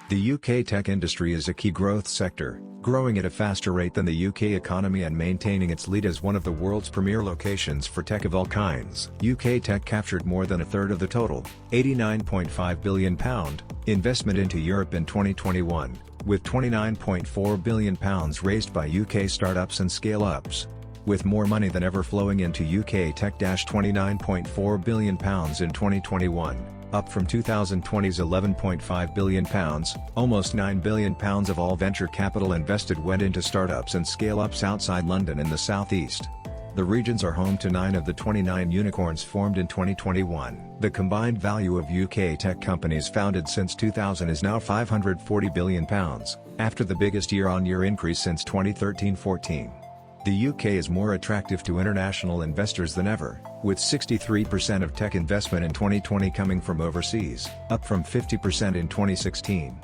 The UK tech industry is a key growth sector, growing at a faster rate than the UK economy and maintaining its lead as one of the world's premier locations for tech of all kinds. UK tech captured more than a third of the total, £89.5 billion, investment into Europe in 2021, with £29.4 billion raised by UK startups and scale-ups. With more money than ever flowing into UK tech, £29.4 billion in 2021. Up from 2020's £11.5 billion, almost £9 billion of all venture capital invested went into startups and scale-ups outside London and the southeast. The regions are home to 9 of the 29 unicorns formed in 2021. The combined value of UK tech companies founded since 2000 is now £540 billion, after the biggest year-on-year increase since 2013-14. The UK is more attractive to international investors than ever, with 63% of tech investment in 2020 coming from overseas, up from 50% in 2016.